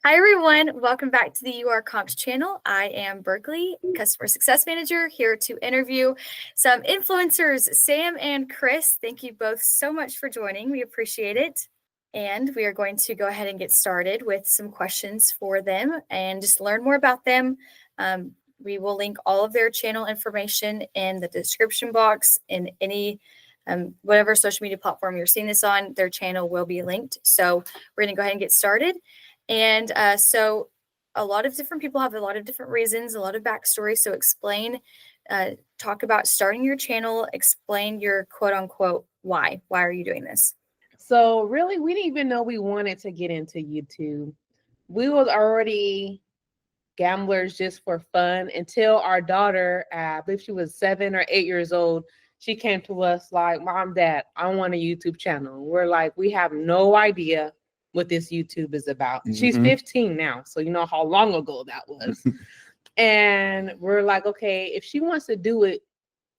Hi, everyone. Welcome back to the URComped channel. I am Berkeley, Customer Success Manager, here to interview some influencers, Sam and Chris. Thank you both so much for joining. We appreciate it. And we are going to go ahead and get started with some questions for them and just learn more about them. We will link all of their channel information in the description box in any whatever social media platform you're seeing this on. Their channel will be linked. So we're going to go ahead and get started. And so a lot of different people have a lot of different reasons, a lot of backstory. So explain, talk about starting your channel, explain your quote unquote why. Why are you doing this? So really, we didn't even know we wanted to get into YouTube. We was already gamblers just for fun until our daughter, I believe she was 7 or 8 years old, she came to us like, Mom, Dad, I want a YouTube channel. We're like, we have no idea what this YouTube is about. Mm-hmm. She's 15 now, so you know how long ago that was. And we're like, okay, if she wants to do it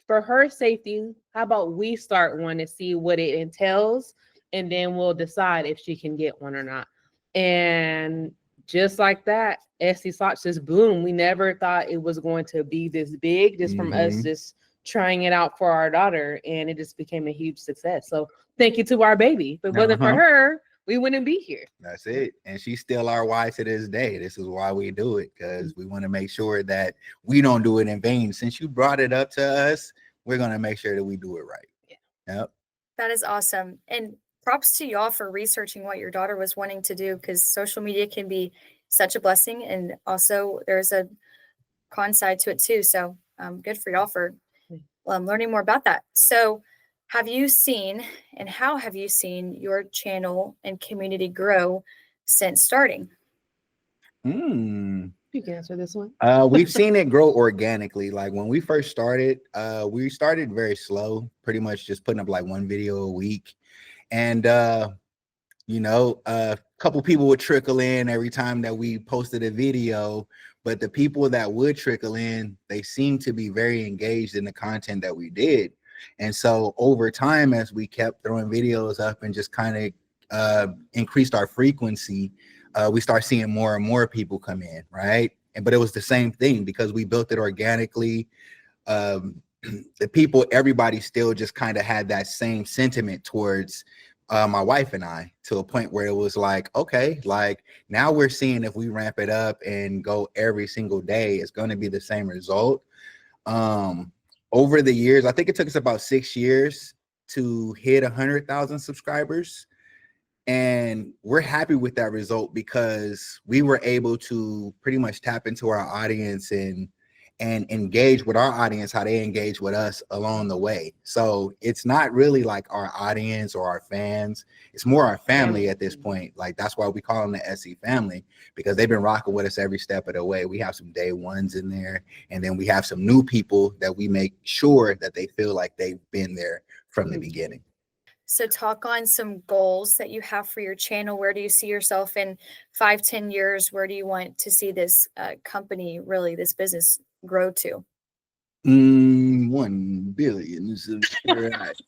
for her safety, how about we start one to see what it entails, and then we'll decide if she can get one or not. And just like that, SC Socks just boom. We never thought it was going to be this big, just from us just trying it out for our daughter, and it just became a huge success. So thank you to our baby. If it wasn't for her, we wouldn't be here. That's it. And she's still our why to this day. This is why we do it, because we want to make sure that we don't do it in vain. Since you brought it up to us, we're going to make sure that we do it right. Yeah. Yep. That is awesome. And props to y'all for researching what your daughter was wanting to do, because social media can be such a blessing. And also there's a con side to it too. So good for y'all for learning more about that. So have you seen, and how have you seen your channel and community grow since starting? You can answer this one. We've seen it grow organically. Like when we first started, we started very slow, pretty much just putting up like one video a week. And, a couple people would trickle in every time that we posted a video. But the people that would trickle in, they seemed to be very engaged in the content that we did. And so over time, as we kept throwing videos up and just kind of increased our frequency, we start seeing more and more people come in, right? But it was the same thing because we built it organically. The people, everybody still just kind of had that same sentiment towards my wife and I, to a point where it was like, okay, like now we're seeing if we ramp it up and go every single day, it's going to be the same result. Over the years, I think it took us about 6 years to hit 100,000 subscribers. And we're happy with that result because we were able to pretty much tap into our audience and engage with our audience how they engage with us along the way. So it's not really like our audience or our fans. It's more our family at this point. Like that's why we call them the SC family, because they've been rocking with us every step of the way. We have some day ones in there, and then we have some new people that we make sure that they feel like they've been there from the beginning. So talk on some goals that you have for your channel. Where do you see yourself in 5-10 years? Where do you want to see this company, really, this business grow to? 1 billion subscribers.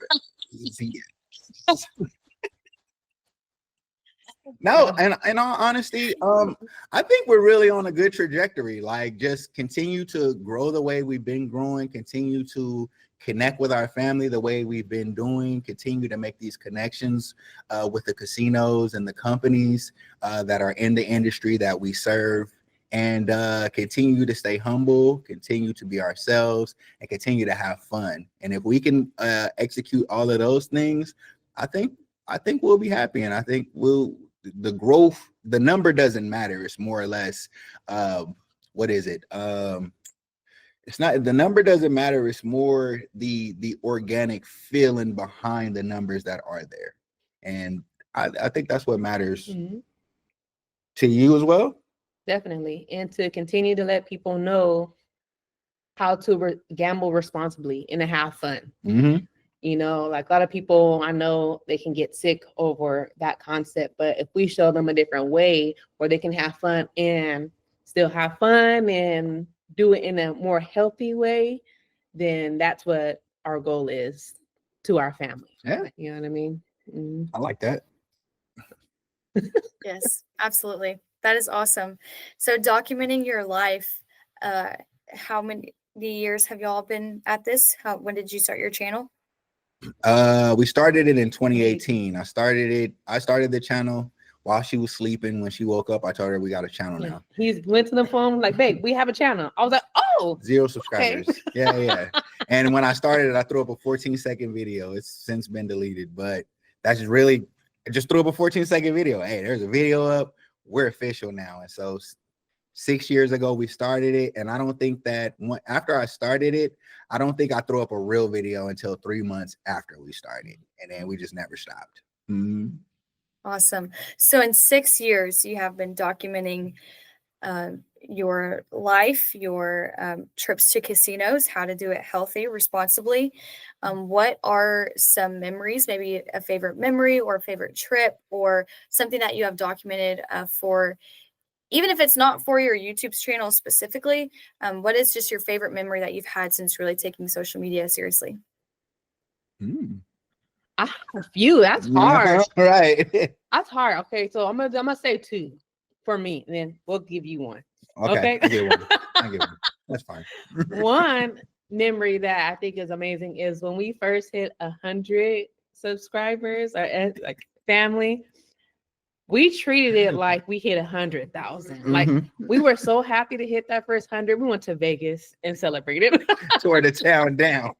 No, and in all honesty, I think we're really on a good trajectory. Like, just continue to grow the way we've been growing, continue to connect with our family the way we've been doing, continue to make these connections with the casinos and the companies that are in the industry that we serve, and continue to stay humble, continue to be ourselves, and continue to have fun. And if we can execute all of those things, I think we'll be happy. And I think the growth, the number doesn't matter. It's more or less, what is it? It's not, the number doesn't matter. It's more the organic feeling behind the numbers that are there. And I think that's what matters to you as well. Definitely. And to continue to let people know how to gamble responsibly and to have fun. You know, like a lot of people, I know they can get sick over that concept, but if we show them a different way where they can have fun and still have fun and do it in a more healthy way, then that's what our goal is to our family. Yeah. You know what I mean? I like that. Yes, absolutely. That is awesome. So documenting your life, how many years have y'all been at this? When did you start your channel? We started it in 2018. I started the channel while she was sleeping. When she woke up, I told her we got a channel now. He went to the phone like, babe, we have a channel. I was like, oh, 0 subscribers. Okay. Yeah. And when I started it, I threw up a 14-second video. It's since been deleted, but that's really, I just threw up a 14-second video. Hey, there's a video up. We're official now. And so 6 years ago, we started it. And I don't think that after I started it, I don't think I threw up a real video until 3 months after we started. And then we just never stopped. Mm-hmm. Awesome. So in 6 years, you have been documenting your life, your trips to casinos, how to do it healthy, responsibly. What are some memories, maybe a favorite memory or a favorite trip or something that you have documented for, even if it's not for your YouTube channel specifically, what is just your favorite memory that you've had since really taking social media seriously? I have a few. That's hard. Right. That's hard. Okay, so I'm gonna say 2 for me, and then we'll give you one. Okay. I get one. That's fine. One memory that I think is amazing is when we first hit 100 subscribers or like family. We treated it like we hit 100,000. Like we were so happy to hit that first 100. We went to Vegas and celebrated. Tore the town down.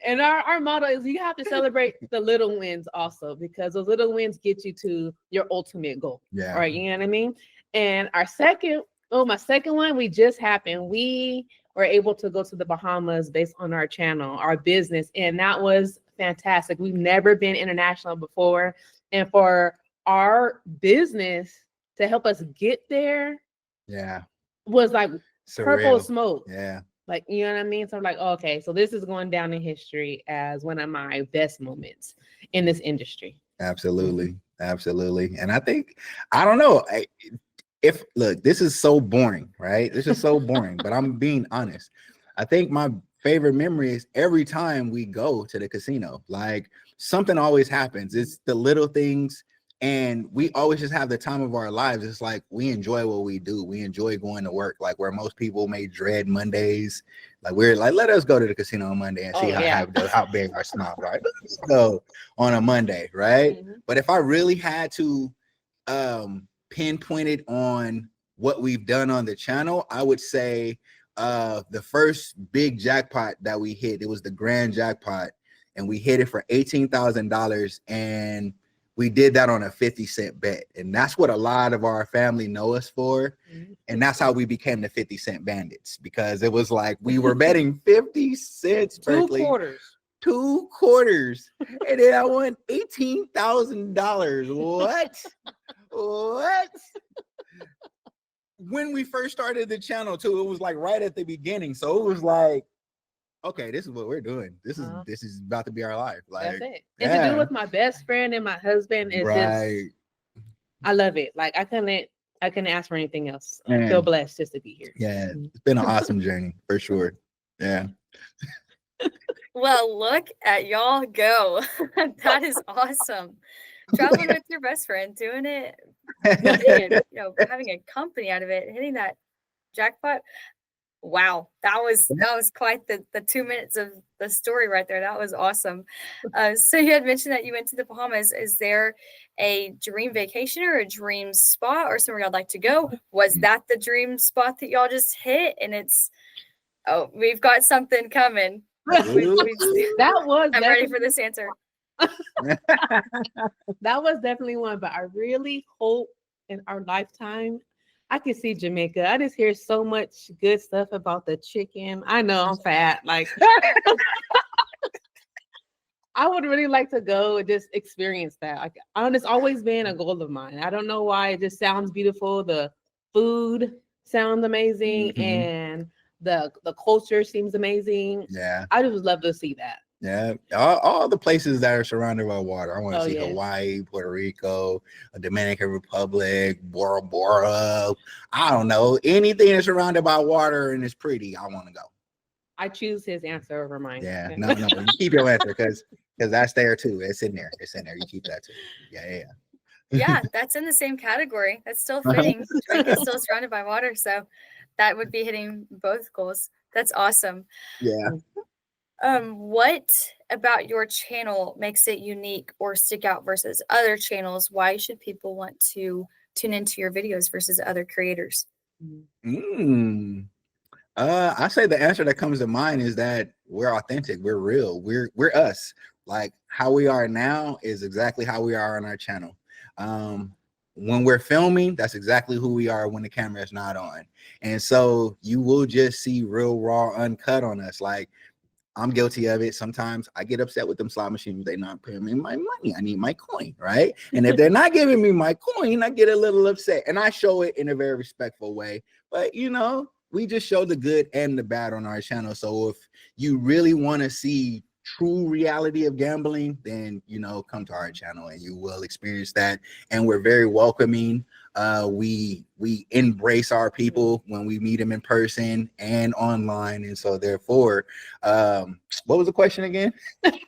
And our motto is you have to celebrate the little wins also, because those little wins get you to your ultimate goal. Yeah. Right. You know what I mean? And my second one, we just happened. We were able to go to the Bahamas based on our channel, our business. And that was fantastic. We've never been international before. And for our business to help us get there. Yeah. Was like purple smoke. Yeah. Like, you know what I mean? So I'm like, okay, so this is going down in history as one of my best moments in this industry. Absolutely. And I think, I don't know, look, this is so boring, right? This is so boring, but I'm being honest. I think my favorite memory is every time we go to the casino, like something always happens. It's the little things. And we always just have the time of our lives. It's like we enjoy what we do. We enjoy going to work. Like where most people may dread Mondays. Like we're like, let us go to the casino on Monday and see how big our smiles are. Let's go on a Monday, right? But if I really had to pinpoint it on what we've done on the channel, I would say the first big jackpot that we hit, it was the grand jackpot, and we hit it for $18,000, and we did that on a 50-cent bet. And that's what a lot of our family know us for. And that's how we became the 50-cent bandits, because it was like we were betting 50 cents. Berkeley, 2 quarters. And then I won $18,000. What? When we first started the channel too, it was like right at the beginning. So it was like, okay, this is what we're doing. This is about to be our life. Like, that's it. And to do it with my best friend and my husband is just, I love it. Like I couldn't ask for anything else. I feel blessed just to be here. Yeah, it's been an awesome journey for sure. Yeah. Well, look at y'all go. That is awesome. Traveling with your best friend, doing it, and, having a company out of it, hitting that jackpot. Wow, that was quite the 2 minutes of the story right there. That was awesome. So you had mentioned that you went to the Bahamas. Is there a dream vacation or a dream spot or somewhere y'all like to go? Was that the dream spot that y'all just hit? And we've got something coming. I'm ready for this answer. That was definitely one, but I really hope in our lifetime I can see Jamaica. I just hear so much good stuff about the chicken. I know I'm fat. Like I would really like to go and just experience that. Like it's always been a goal of mine. I don't know why. It just sounds beautiful. The food sounds amazing, and the culture seems amazing. Yeah, I just would love to see that. Yeah, all the places that are surrounded by water. I want to see Hawaii, Puerto Rico, Dominican Republic, Bora Bora. I don't know, anything that's surrounded by water and is pretty. I want to go. I choose his answer over mine. Yeah, no, you keep your answer because that's there too. It's in there. You keep that too. Yeah. Yeah, that's in the same category. That's still fitting. Jamaica is still surrounded by water, so that would be hitting both goals. That's awesome. Yeah. What about your channel makes it unique or stick out versus other channels? Why should people want to tune into your videos versus other creators? I say the answer that comes to mind is that we're authentic, we're real, we're us. Like how we are now is exactly how we are on our channel. When we're filming, that's exactly who we are when the camera is not on. And so you will just see real raw uncut on us. Like I'm guilty of it. Sometimes I get upset with them slot machines. They're not paying me my money. I need my coin, right? And if they're not giving me my coin, I get a little upset. And I show it in a very respectful way. But, you know, we just show the good and the bad on our channel. So if you really want to see true reality of gambling, then, you know, come to our channel and you will experience that. And we're very welcoming. We embrace our people when we meet them in person and online. And so therefore, what was the question again? What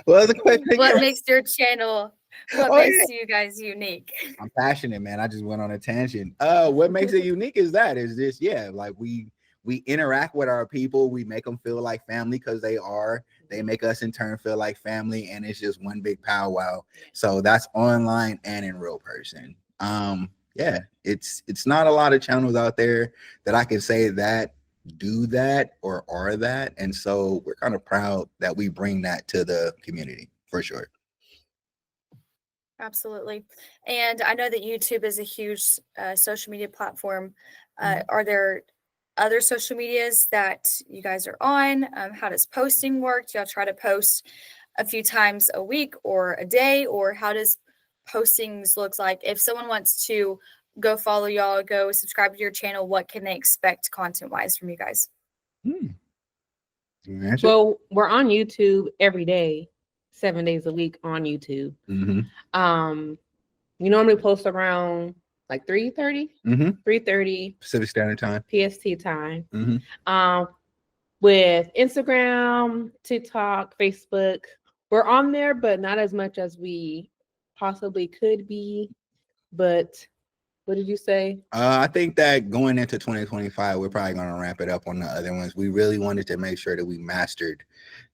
was the question again? What makes your channel, what makes you guys unique? I'm passionate, man. I just went on a tangent. What makes it unique is this, like we interact with our people. We make them feel like family because they make us in turn feel like family, and it's just one big powwow. So that's online and in real person. Yeah, it's not a lot of channels out there that I can say that do that or are that, and so we're kind of proud that we bring that to the community for sure. Absolutely. And I know that YouTube is a huge social media platform. Are there other social medias that you guys are on? How does posting work? Do y'all try to post a few times a week or a day? Or how does postings look like? If someone wants to go follow y'all, go subscribe to your channel, what can they expect content-wise from you guys? Well, we're on YouTube every day, 7 days a week on YouTube. We normally post around like 3:30, 3:30 Pacific Standard Time, PST time. With Instagram, TikTok, Facebook, we're on there, but not as much as we possibly could be. But what did you say? I think that going into 2025, we're probably going to ramp it up on the other ones. We really wanted to make sure that we mastered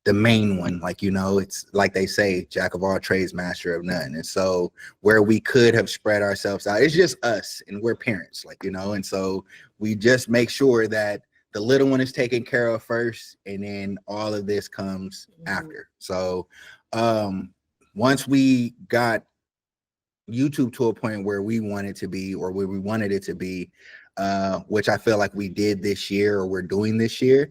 the main one. Like, you know, it's like they say, jack of all trades, master of none. And so where we could have spread ourselves out, it's just us and we're parents, like, you know, and so we just make sure that the little one is taken care of first, and then all of this comes after. So once we got YouTube to a point where we wanted to be, or where we wanted it to be, which I feel like we did this year, or we're doing this year.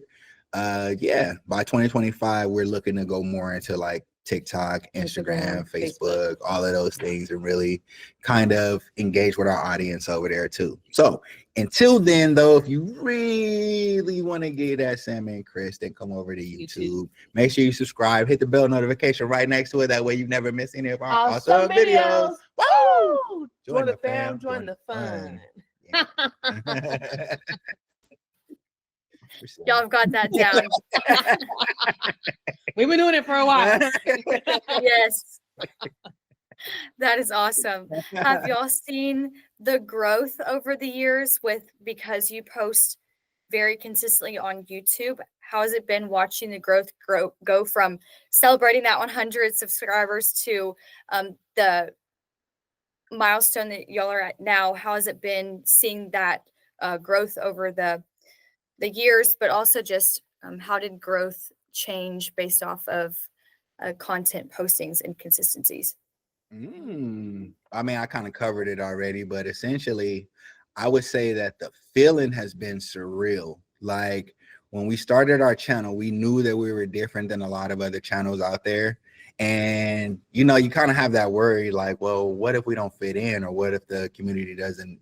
Yeah, by 2025, we're looking to go more into like TikTok, Instagram, Facebook, all of those things, and really kind of engage with our audience over there too. So until then, though, if you really want to get at Sam and Chris, then come over to YouTube. Make sure you subscribe, hit the bell notification right next to it. That way you never miss any of our awesome videos. Woo! Join the fam, join the fun. Yeah. Y'all have got that down. We've been doing it for a while. Yes. That is awesome. Have y'all seen the growth over the years because you post very consistently on YouTube? How has it been watching the growth go from celebrating that 100 subscribers to the milestone that y'all are at now? How has it been seeing that growth over the years, but also just how did growth change based off of content postings and consistencies? I mean, I kind of covered it already, but essentially, I would say that the feeling has been surreal. Like when we started our channel, we knew that we were different than a lot of other channels out there. And, you know, you kind of have that worry, like, well, what if we don't fit in, or what if the community doesn't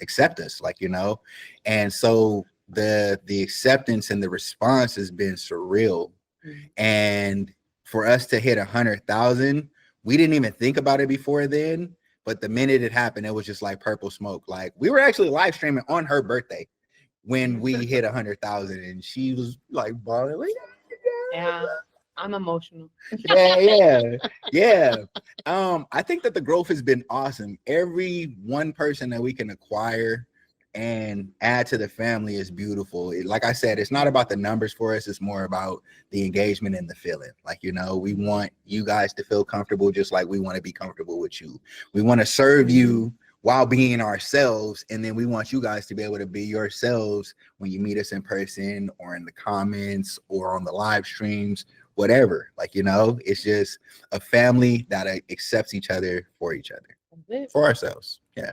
accept us, like, you know? And so the acceptance and the response has been surreal. And for us to hit 100,000, we didn't even think about it before then, but the minute it happened, it was just like purple smoke. Like we were actually live streaming on her birthday when we hit 100,000, and she was like bawling, like, yeah. I'm emotional. Yeah. I think that the growth has been awesome. Every one person that we can acquire and add to the family is beautiful. Like I said, it's not about the numbers for us. It's more about the engagement and the feeling. Like, we want you guys to feel comfortable just like we want to be comfortable with you. We want to serve you while being ourselves. And then we want you guys to be able to be yourselves when you meet us in person or in the comments or on the live streams, whatever. Like, it's just a family that accepts each other, for ourselves. Yeah.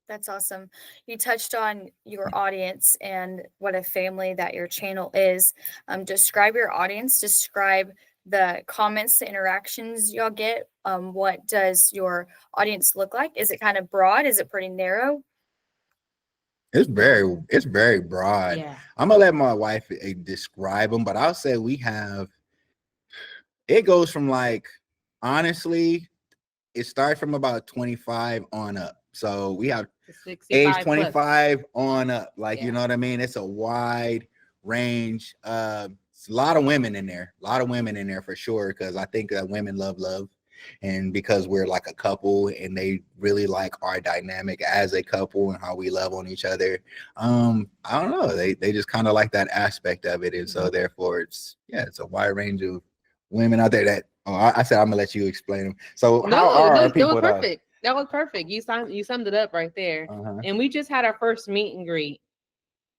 That's awesome. You touched on your audience and what a family that your channel is. Describe your audience, describe the comments, the interactions y'all get. What does your audience look like? Is it kind of broad? Is it pretty narrow? It's very broad. Yeah. I'm gonna let my wife describe them, but I'll say it goes from honestly, it starts from about 25 on up. So we have age 25 plus. On up. You know what I mean? It's a wide range. It's a lot of women in there. For sure, because I think that women love. And because we're like a couple and they really like our dynamic as a couple and how we love on each other. I don't know. They just kind of like that aspect of it. And so therefore it's a wide range of women out there that I said I'm gonna let you explain them. So how are people? That was perfect. That was perfect. You summed it up right there. And we just had our first meet and greet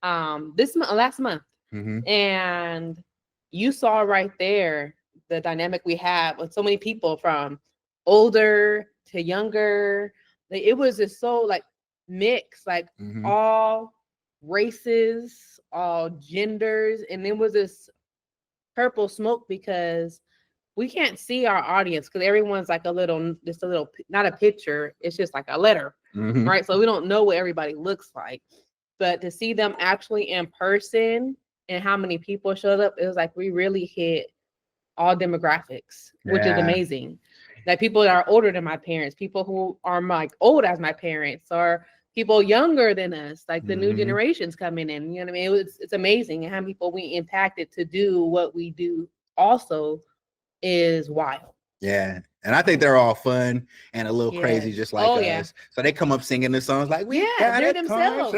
last month. And you saw right there the dynamic we have with so many people from older to younger. It was just so mixed, all races, all genders, and it was this purple smoke because we can't see our audience because everyone's not a picture. It's just like a letter, right? So we don't know what everybody looks like, but to see them actually in person and how many people showed up, it was like we really hit all demographics, which is amazing. Like people that are older than my parents, people who are old as my parents, or people younger than us, like the new generations coming in. You know what I mean? It's amazing, and how many people we impacted to do what we do also is wild. Yeah. And I think they're all fun and a little crazy, just like us. So they come up singing the songs like they're themselves.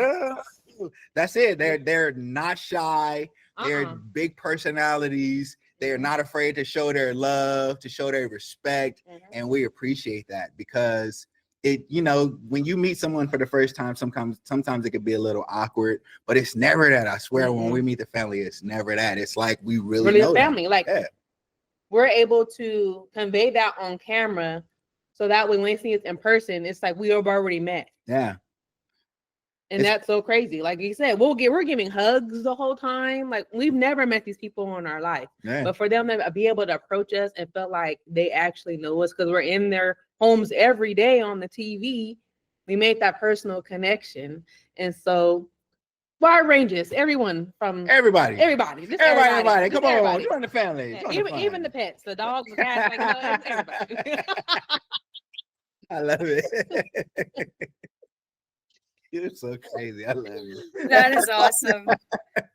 That's it. They're not shy. They're big personalities. They're not afraid to show their love, to show their respect. And we appreciate that because when you meet someone for the first time, sometimes it could be a little awkward, but it's never that. I swear, when we meet the family, it's never that. It's like we really know a family. We're able to convey that on camera so that when we see it in person, it's like we have already met. Yeah. And that's so crazy. Like you said, we're giving hugs the whole time. Like we've never met these people in our life. Yeah. But for them to be able to approach us and feel like they actually know us because we're in their homes every day on the TV, we made that personal connection. And so wide ranges, everyone from everybody. Come on, join the family. Even the pets, the dogs, the cats, everybody. I love it. You're so crazy. I love you. That is awesome.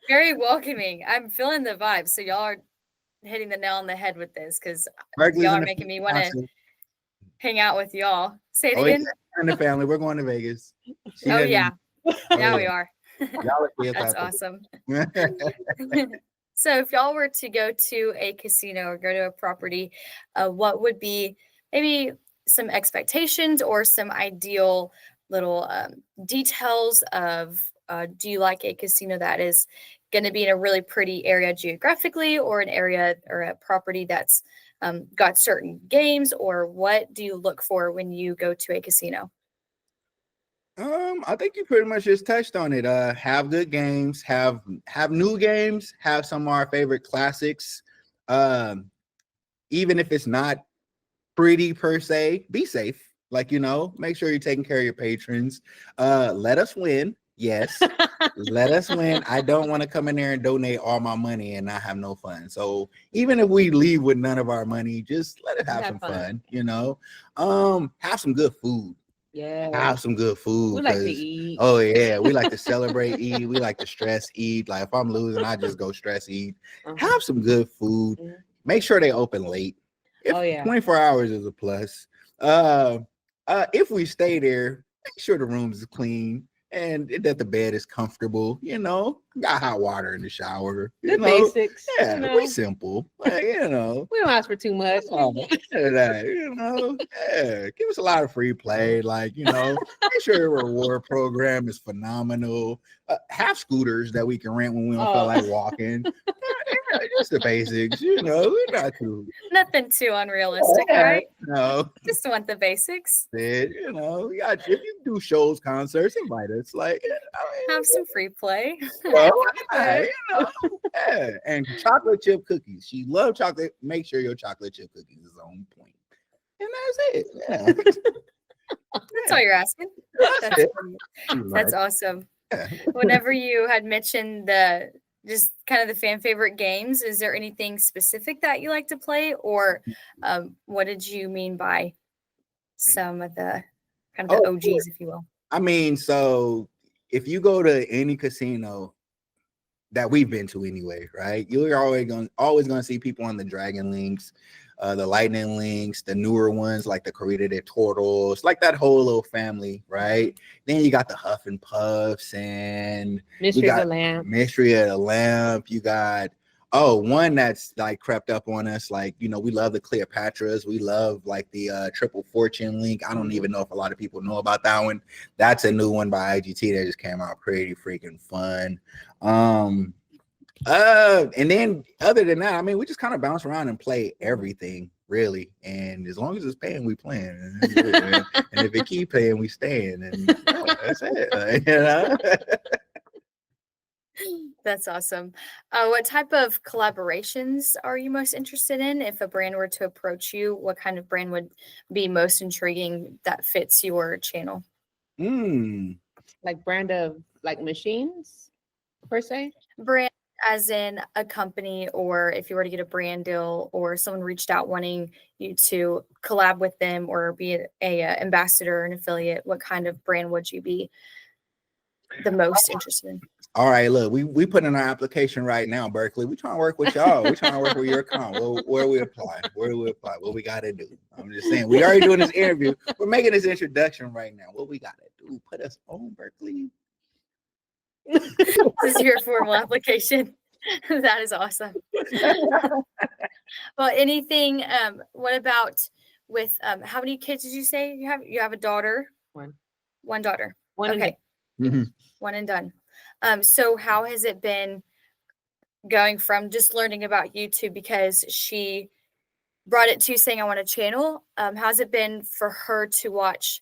Very welcoming. I'm feeling the vibe. So y'all are hitting the nail on the head with this because y'all are making me want to hang out with y'all. Say it again. Yeah, in the family, we're going to Vegas. Now we are. That's awesome. So if y'all were to go to a casino or go to a property, what would be maybe some expectations or some ideal little details of do you like a casino that is going to be in a really pretty area geographically, or an area or a property that's got certain games, or what do you look for when you go to a casino? I think you pretty much just touched on it. Have good games, have new games, have some of our favorite classics. Even if it's not pretty per se, be safe. Make sure you're taking care of your patrons. Let us win. Yes, let us win. I don't want to come in there and donate all my money and not have no fun. So even if we leave with none of our money, just let it have some fun. Have some good food. Yeah. Have some good food. We like to 'cause- eat. Oh yeah, we like to celebrate, eat. We like to stress eat. Like if I'm losing, I just go stress eat. Have some good food. Mhm. Make sure they open late. If Oh, yeah. 24 hours is a plus. If we stay there, make sure the room is clean and that the bed is comfortable. You know, got hot water in the shower. The You know, basics. yeah, You know. we simple. Like, you know. We don't ask for too much. That, you know, yeah, give us a lot of free play. Like, you know, make sure the reward program is phenomenal. Have scooters that we can rent when we don't feel like walking. Yeah, just the basics, you know. We're not too Nothing too unrealistic, right? no. Just want the basics. You know, if you do shows, concerts, invite us. Like, Have some free play. well, yeah, you know, yeah. And chocolate chip cookies. She loves chocolate. Make sure your chocolate chip cookies is on point. And that's it. Yeah. That's all you're asking. That's it. That's awesome. Whenever you had mentioned the just kind of the fan favorite games, is there anything specific that you like to play, or what did you mean by some of the kind of the OGs, if you will? I mean, so if you go to any casino that we've been to anyway, right? You're always gonna see people on the Dragon Links, the Lightning Links, the newer ones like the Corrida de Toros, like that whole little family, right? Then you got the Huff and Puffs and Mystery of the Lamp. Mystery of the Lamp. You got one that's like crept up on us. Like, you know, we love the Cleopatras. We love like the Triple Fortune Link. I don't even know if a lot of people know about that one. That's a new one by IGT that just came out. Pretty freaking fun. And then other than that, I mean, we just kind of bounce around and play everything really. And as long as it's paying, we playing. And if it keep paying, we staying. And that's it. You know? That's awesome. What type of collaborations are you most interested in? If a brand were to approach you, what kind of brand would be most intriguing that fits your channel? Like brand of like machines per se? Brand as in a company, or if you were to get a brand deal or someone reached out wanting you to collab with them or be a ambassador, an affiliate, what kind of brand would you be the most interested in? All right, look, we put in our application right now, Berkeley. We trying to work with y'all. We trying to work with URComped. Where we apply? Where do we apply? What we got to do? I'm just saying, we already doing this interview. We're making this introduction right now. What we got to do? Put us on, Berkeley. This is your formal application. That is awesome. Well, anything, what about with, how many kids did you say you have? You have a daughter? One daughter. Okay. One and done. So how has it been going from just learning about YouTube, because she brought it to saying, I want a channel. How's it been for her to watch,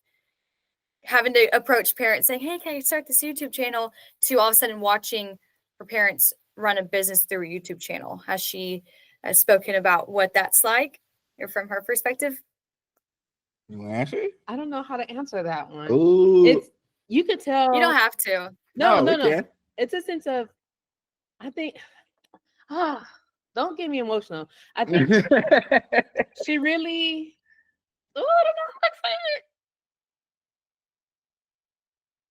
having to approach parents saying, hey, can I start this YouTube channel, to all of a sudden watching her parents run a business through a YouTube channel? Has she spoken about what that's like, or from her perspective? You want to answer? I don't know how to answer that one. Ooh. You could tell. You don't have to. No. Can. It's a sense of, I think, don't get me emotional. I think she really, I don't know how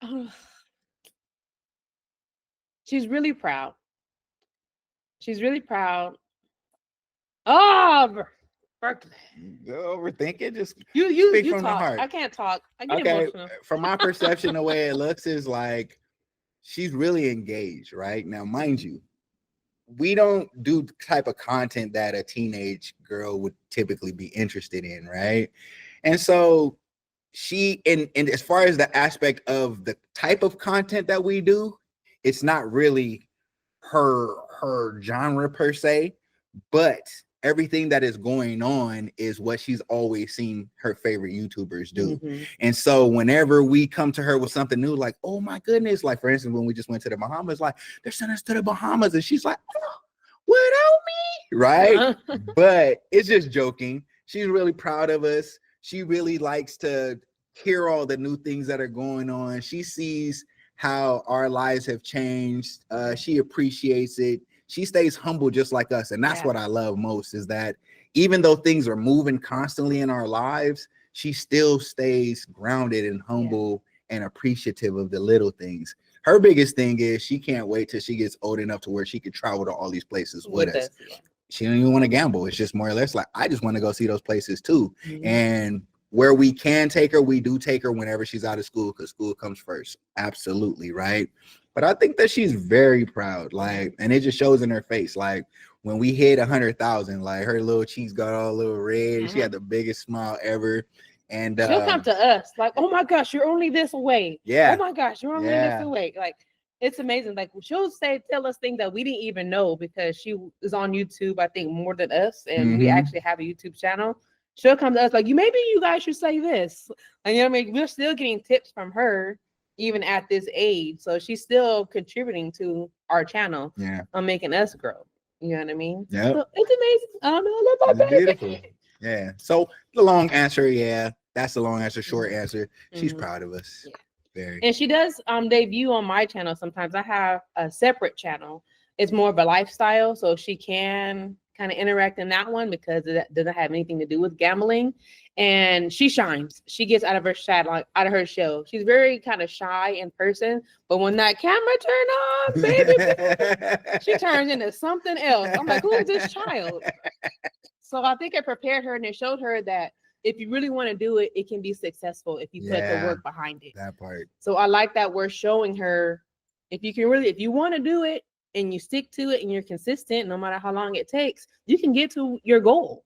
to say it. She's really proud. She's really proud. Oh, Berkeley. Go overthink it. Just You speak from the talk. heart. I can't talk. I get emotional. From my perception, the way it looks is like she's really engaged, right? Now, mind you, we don't do the type of content that a teenage girl would typically be interested in, right? And so she, and as far as the aspect of the type of content that we do, it's not really her genre per se, but everything that is going on is what she's always seen her favorite YouTubers do. And so whenever we come to her with something new, like, oh my goodness, like for instance, when we just went to the Bahamas, like they're sending us to the Bahamas, and she's like, oh, without me, right? But it's just joking. She's really proud of us. She really likes to hear all the new things that are going on. She sees how our lives have changed. She appreciates it. She stays humble just like us. And that's what I love most, is that even though things are moving constantly in our lives, she still stays grounded and humble and appreciative of the little things. Her biggest thing is she can't wait till she gets old enough to where she could travel to all these places with us. She don't even want to gamble. It's just more or less like, I just want to go see those places too. And where we can take her, we do take her whenever she's out of school, because school comes first. Absolutely, right? But I think that she's very proud, like, and it just shows in her face. Like when we hit 100,000, like her little cheeks got all a little red. She had the biggest smile ever. And she'll come to us like, oh my gosh, you're only this away. Yeah. Oh my gosh, you're only this away. Like, it's amazing. Like she'll tell us things that we didn't even know, because she is on YouTube, I think, more than us. And we actually have a YouTube channel. She'll come to us like, maybe you guys should say this. And you know what I mean? We're still getting tips from her even at this age. So she's still contributing to our channel on making us grow. You know what I mean? Yeah. So it's amazing. I don't know. It's beautiful. Yeah. So the long answer, that's the long answer. Short answer, she's proud of us. Very. And she does debut on my channel sometimes. I have a separate channel. It's more of a lifestyle, so she can kind of interact in that one, because it doesn't have anything to do with gambling. And she shines. She gets out of her shadow, out of her shell. She's very kind of shy in person, but when that camera turn on, baby, she turns into something else. I'm like, who is this child? So I think it prepared her, and it showed her that if you really want to do it, it can be successful if you put the work behind it. That part. So I like that we're showing her, if you want to do it and you stick to it and you're consistent, no matter how long it takes, you can get to your goal.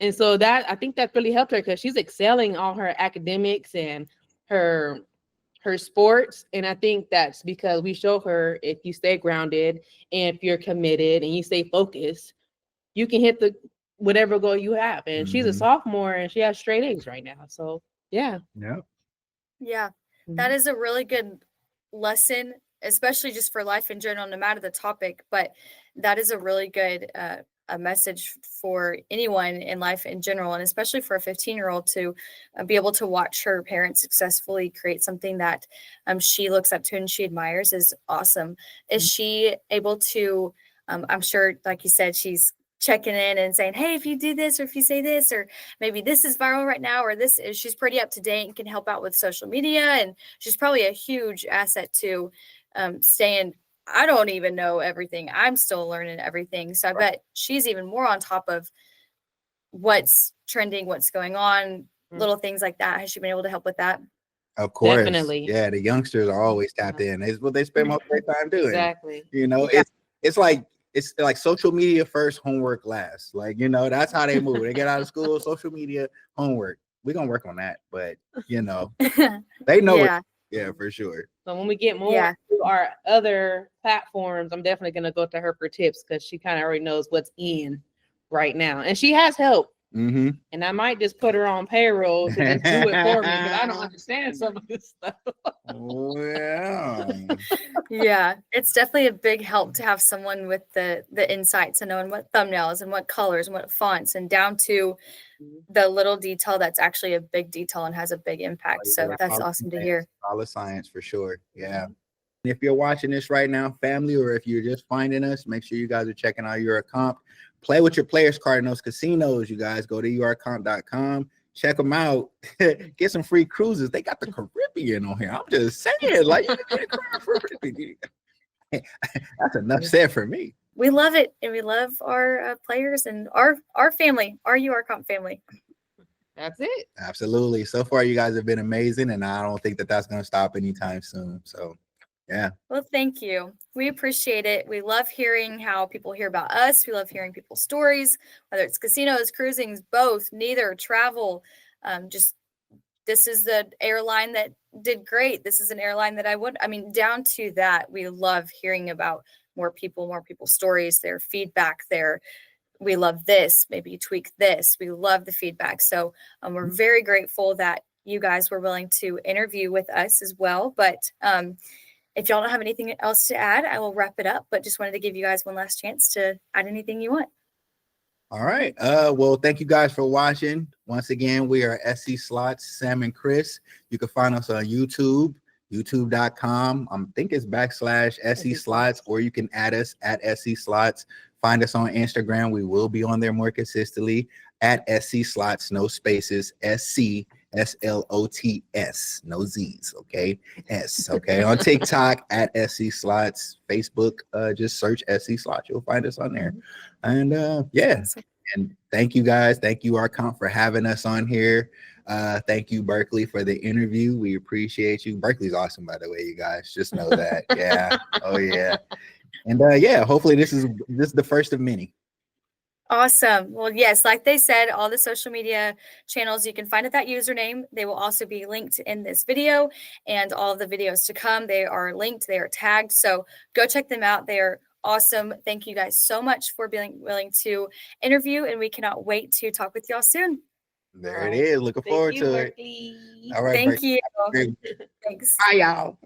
And so that, I think that really helped her, because she's excelling all her academics and her sports. And I think that's because we show her, if you stay grounded and if you're committed and you stay focused, you can hit whatever goal you have. And she's a sophomore and she has straight A's right now. So yeah. That is a really good lesson, especially just for life in general, no matter the topic. But that is a really good a message for anyone in life in general, and especially for a 15-year-old to be able to watch her parents successfully create something that she looks up to and she admires is awesome. Is she able to, I'm sure, like you said, she's checking in and saying, hey, if you do this, or if you say this, or maybe this is viral right now, or this is, she's pretty up to date and can help out with social media. And she's probably a huge asset to staying. I don't even know everything. I'm still learning everything. So I bet she's even more on top of what's trending, what's going on, little things like that. Has she been able to help with that? Of course. Definitely. Yeah, the youngsters are always tapped in. It's what they spend most of their time doing. Exactly. You know, it's like social media first, homework last. Like, you know, that's how they move. They get out of school, social media, homework. We're gonna work on that, but you know, they know it. Yeah, for sure. So when we get more to our other platforms, I'm definitely gonna go to her for tips, because she kind of already knows what's in right now, and she has help. And I might just put her on payroll to just do it for me, because I don't understand some of this stuff. Yeah, it's definitely a big help to have someone with the insights and knowing what thumbnails and what colors and what fonts, and down to the little detail that's actually a big detail and has a big impact. So that's awesome to hear. All the science for sure. Yeah. If you're watching this right now, family, or if you're just finding us, make sure you guys are checking out URComped. Play with your players card in those casinos, you guys. Go to URComped.com. Check them out. Get some free cruises. They got the Caribbean on here. I'm just saying, like, you can get a Caribbean. That's enough said for me. We love it, and we love our players and our family, our URComped family. That's it. Absolutely. So far, you guys have been amazing, and I don't think that that's going to stop anytime soon. So, yeah. Well, thank you. We appreciate it. We love hearing how people hear about us. We love hearing people's stories, whether it's casinos, cruising, both, neither, travel. Just this is the airline that did great. This is an airline that down to that. We love hearing about more people's stories, their feedback, we love this, maybe you tweak this. We love the feedback. So we're very grateful that you guys were willing to interview with us as well. But if y'all don't have anything else to add, I will wrap it up, but just wanted to give you guys one last chance to add anything you want. All right. Well, thank you guys for watching. Once again, we are SC Slots, Sam and Chris. You can find us on YouTube, youtube.com. I think it's /SC Slots, or you can add us at SC Slots. Find us on Instagram. We will be on there more consistently. at SC Slots, no spaces, SCSLOTS, no Z's, okay? S, okay? On TikTok at SC Slots, Facebook, just search SC Slots. You'll find us on there. And yeah, and thank you guys. Thank you, URComped, for having us on here. Thank you, Berkeley, for the interview. We appreciate you. Berkeley's awesome, by the way, you guys. Just know that. Yeah. Oh, yeah. And yeah, hopefully this is the first of many. Awesome. Well, yes, like they said, all the social media channels, you can find at that username. They will also be linked in this video, and all of the videos to come, they are linked, they are tagged. So go check them out. They are awesome. Thank you guys so much for being willing to interview, and we cannot wait to talk with y'all soon. There it is. Looking forward to it. All right, Thank you. Berkeley. Thanks. Bye, y'all.